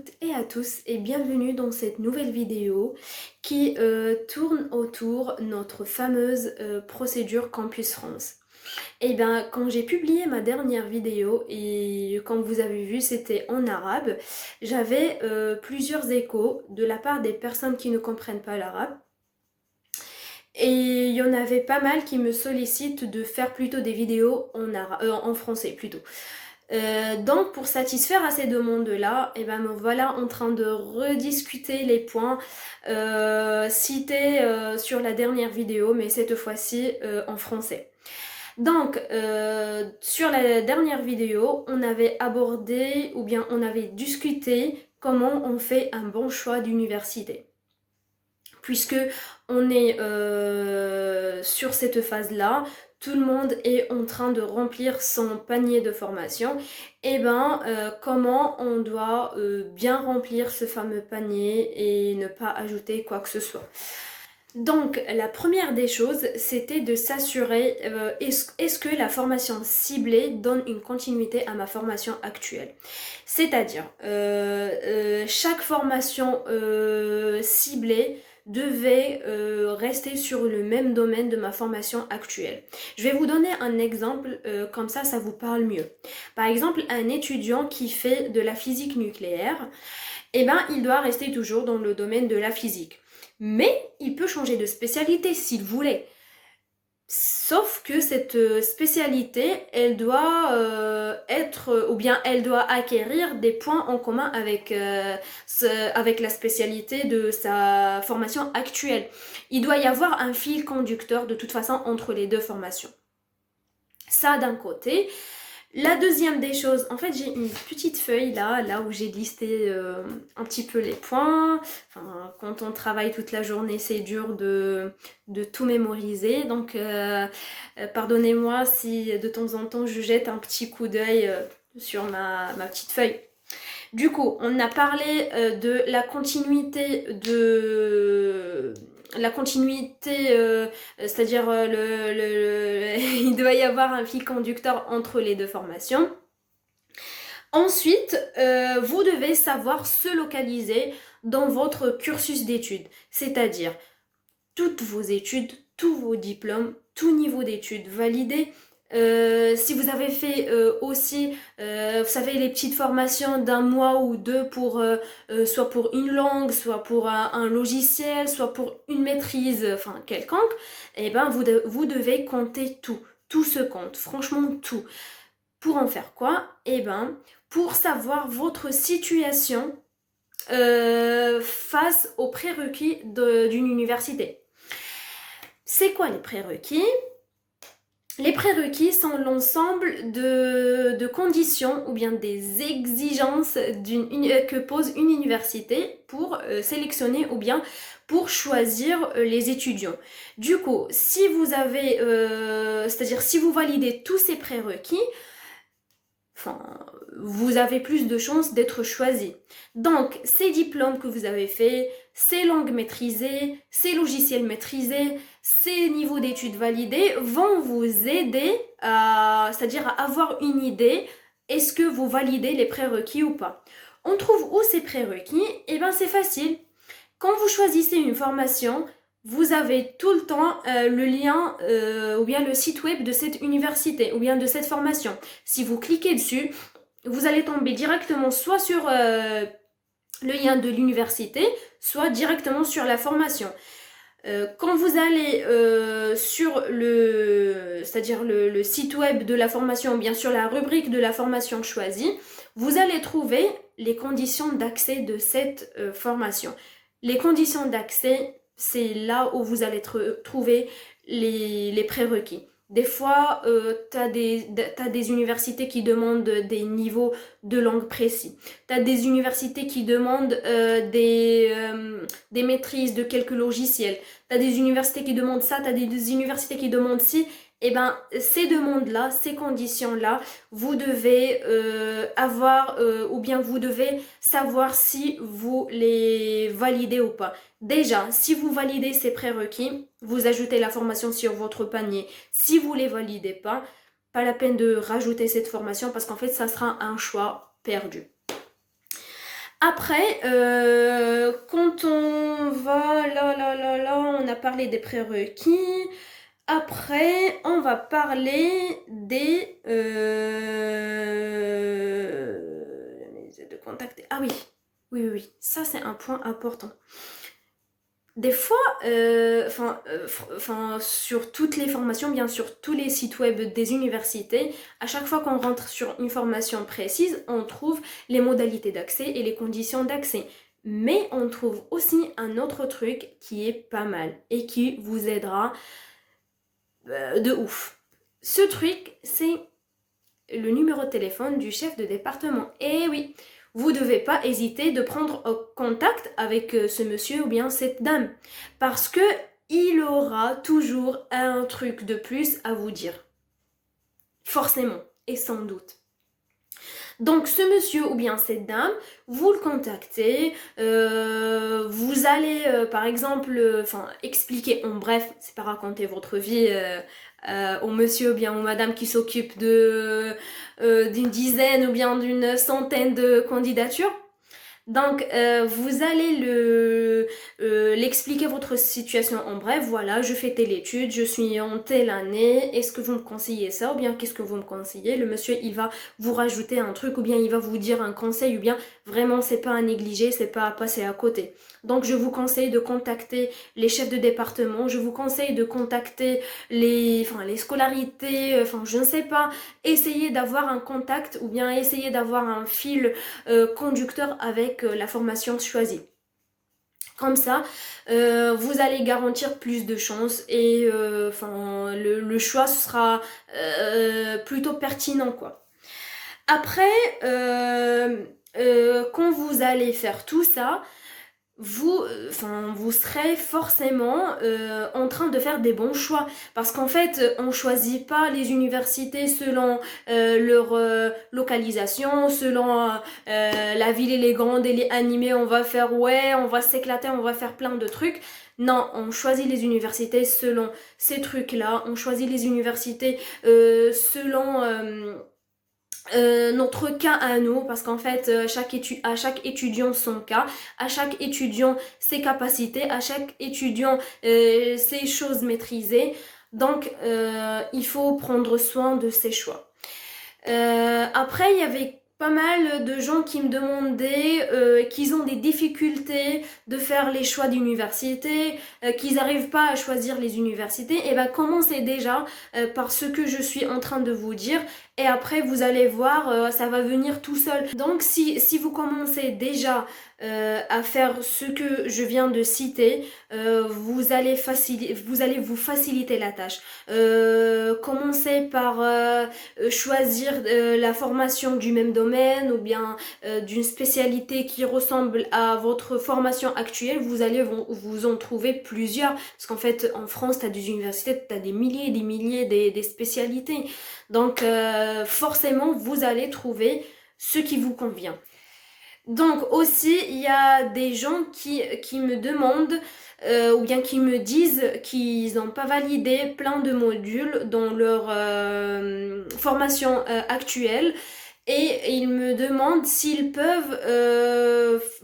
toutes et à tous et bienvenue dans cette nouvelle vidéo qui tourne autour de notre fameuse procédure Campus France. Et bien quand j'ai publié ma dernière vidéo et comme vous avez vu c'était en arabe, j'avais plusieurs échos de la part des personnes qui ne comprennent pas l'arabe. Et il y en avait pas mal qui me sollicitent de faire plutôt des vidéos en français plutôt. Donc pour satisfaire à ces demandes-là, et ben me voilà en train de rediscuter les points cités sur la dernière vidéo, mais cette fois-ci en français. Donc sur la dernière vidéo, on avait abordé ou bien on avait discuté comment on fait un bon choix d'université. Puisque on est sur cette phase-là, tout le monde est en train de remplir son panier de formation, et ben comment on doit bien remplir ce fameux panier et ne pas ajouter quoi que ce soit. Donc la première des choses, c'était de s'assurer est-ce que la formation ciblée donne une continuité à ma formation actuelle. C'est-à-dire chaque formation ciblée devait rester sur le même domaine de ma formation actuelle. Je vais vous donner un exemple, comme ça vous parle mieux. Par exemple, un étudiant qui fait de la physique nucléaire, eh ben, il doit rester toujours dans le domaine de la physique. Mais il peut changer de spécialité s'il voulait. Sauf que cette spécialité, elle doit être, ou bien elle doit acquérir des points en commun avec la spécialité de sa formation actuelle. Il doit y avoir un fil conducteur de toute façon entre les deux formations. Ça d'un côté. La deuxième des choses, en fait j'ai une petite feuille là où j'ai listé un petit peu les points. Enfin, quand on travaille toute la journée c'est dur de tout mémoriser, donc pardonnez-moi si de temps en temps je jette un petit coup d'œil sur ma petite feuille. Du coup, on a parlé de la continuité c'est-à-dire il doit y avoir un fil conducteur entre les deux formations. Ensuite, vous devez savoir se localiser dans votre cursus d'études, c'est-à-dire toutes vos études, tous vos diplômes, tout niveau d'études validés. Si vous avez fait aussi, vous savez, les petites formations d'un mois ou deux pour soit pour une langue, soit pour un logiciel, soit pour une maîtrise, enfin quelconque, et ben vous devez compter tout. Tout se compte, franchement tout. Pour en faire quoi? Eh ben, pour savoir votre situation face aux prérequis d'une université. C'est quoi les prérequis? Les prérequis sont l'ensemble de conditions ou bien des exigences que pose une université pour sélectionner ou bien pour choisir les étudiants. Du coup, si vous avez, c'est-à-dire si vous validez tous ces prérequis, enfin, vous avez plus de chances d'être choisi. Donc, ces diplômes que vous avez faits, ces langues maîtrisées, ces logiciels maîtrisés, ces niveaux d'études validés vont vous aider c'est-à-dire à avoir une idée, est-ce que vous validez les prérequis ou pas. On trouve où ces prérequis? Eh bien, c'est facile. Quand vous choisissez une formation, vous avez tout le temps le lien ou bien le site web de cette université ou bien de cette formation. Si vous cliquez dessus, vous allez tomber directement soit sur le lien de l'université, soit directement sur la formation. Quand vous allez sur c'est-à-dire le site web de la formation ou bien sur la rubrique de la formation choisie, vous allez trouver les conditions d'accès de cette formation. Les conditions d'accès, c'est là où vous allez trouver les prérequis. Des fois, t'as des universités qui demandent des niveaux de langue précis. T'as des universités qui demandent des maîtrises de quelques logiciels. T'as des universités qui demandent ça, t'as des universités qui demandent ci. Et ben, ces demandes-là, ces conditions-là, vous devez avoir ou bien vous devez savoir si vous les validez ou pas. Déjà, si vous validez ces prérequis, vous ajoutez la formation sur votre panier. Si vous ne les validez pas la peine de rajouter cette formation parce qu'en fait, ça sera un choix perdu. Après, quand on va là, on a parlé des prérequis. Après, on va parler des de contacter. Ah oui, oui, ça c'est un point important. Des fois, sur toutes les formations, bien sûr, tous les sites web des universités, à chaque fois qu'on rentre sur une formation précise, on trouve les modalités d'accès et les conditions d'accès. Mais on trouve aussi un autre truc qui est pas mal et qui vous aidera de ouf. Ce truc, c'est le numéro de téléphone du chef de département. Et oui, vous ne devez pas hésiter de prendre contact avec ce monsieur ou bien cette dame. Parce que il aura toujours un truc de plus à vous dire. Forcément, et sans doute. Donc ce monsieur ou bien cette dame, vous le contactez, vous allez par exemple expliquer en bref, c'est pas raconter votre vie au monsieur ou bien aux madame qui s'occupe d'une dizaine ou bien d'une centaine de candidatures. Donc, vous allez l'expliquer votre situation en bref. Voilà, je fais telle étude, je suis en telle année. Est-ce que vous me conseillez ça ou bien qu'est-ce que vous me conseillez? Le monsieur, il va vous rajouter un truc ou bien il va vous dire un conseil ou bien vraiment, c'est pas à négliger, c'est pas à passer à côté. Donc, je vous conseille de contacter les chefs de département. Je vous conseille de contacter les scolarités. Je ne sais pas. Essayez d'avoir un contact ou bien essayez d'avoir un fil conducteur avec la formation choisie. Comme ça, vous allez garantir plus de chances et le choix sera plutôt pertinent, quoi. Après, quand vous allez faire tout ça, vous serez forcément en train de faire des bons choix parce qu'en fait on choisit pas les universités selon leur localisation, selon la ville elle est grande, elle est animée, on va faire on va s'éclater, on va faire plein de trucs. Non, on choisit les universités selon ces trucs là, on choisit les universités selon notre cas à nous, parce qu'en fait à chaque étudiant son cas, à chaque étudiant ses capacités, à chaque étudiant ses choses maîtrisées. Donc il faut prendre soin de ses choix. Après il y avait pas mal de gens qui me demandaient qu'ils ont des difficultés de faire les choix d'université, qu'ils n'arrivent pas à choisir les universités. Et ben commencez déjà par ce que je suis en train de vous dire et après vous allez voir, ça va venir tout seul. Donc si vous commencez déjà à faire ce que je viens de citer, vous allez vous faciliter la tâche. Commencez par choisir la formation du même domaine ou bien d'une spécialité qui ressemble à votre formation actuelle. Vous allez vous en trouver plusieurs parce qu'en fait en France t'as des universités, t'as des milliers et des milliers des spécialités. Donc forcément vous allez trouver ce qui vous convient. Donc aussi il y a des gens qui me demandent ou bien qui me disent qu'ils n'ont pas validé plein de modules dans leur formation actuelle et ils me demandent s'ils peuvent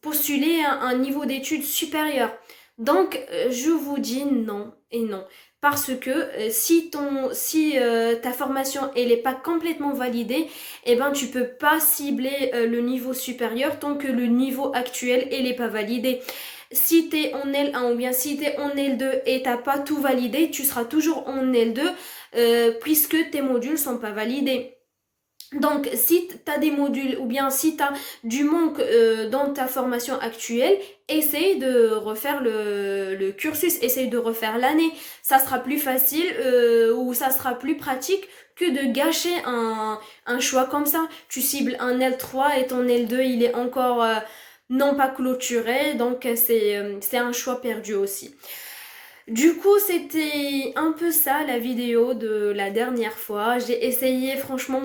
postuler à un niveau d'études supérieur. Donc je vous dis non et non. Parce que si ta formation elle n'est pas complètement validée, eh ben tu peux pas cibler le niveau supérieur tant que le niveau actuel elle n'est pas validé. Si tu es en L1 ou bien si tu es en L2 et t'as pas tout validé, tu seras toujours en L2 puisque tes modules sont pas validés. Donc si tu as des modules ou bien si tu as du manque dans ta formation actuelle, essaye de refaire le cursus, essaye de refaire l'année. Ça sera plus facile ou ça sera plus pratique que de gâcher un choix comme ça. Tu cibles un L3 et ton L2 il est encore non pas clôturé, donc c'est un choix perdu aussi. Du coup, c'était un peu ça la vidéo de la dernière fois. J'ai essayé franchement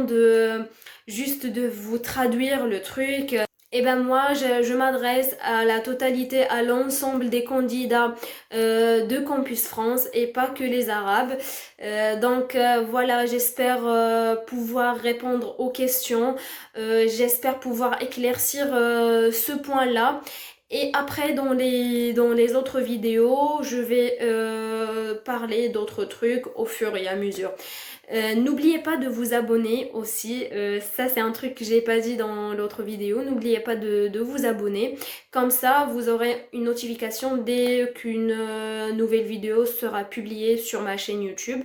juste de vous traduire le truc. Et ben moi, je m'adresse à la totalité, à l'ensemble des candidats de Campus France et pas que les Arabes. Voilà, j'espère pouvoir répondre aux questions. J'espère pouvoir éclaircir ce point-là. Et après, dans les autres vidéos, je vais parler d'autres trucs au fur et à mesure. N'oubliez pas de vous abonner aussi. Ça, c'est un truc que j'ai pas dit dans l'autre vidéo. N'oubliez pas de vous abonner. Comme ça, vous aurez une notification dès qu'une nouvelle vidéo sera publiée sur ma chaîne YouTube.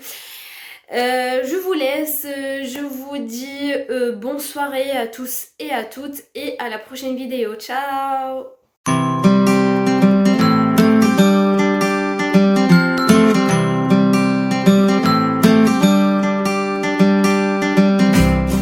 Je vous laisse. Je vous dis bonne soirée à tous et à toutes et à la prochaine vidéo. Ciao!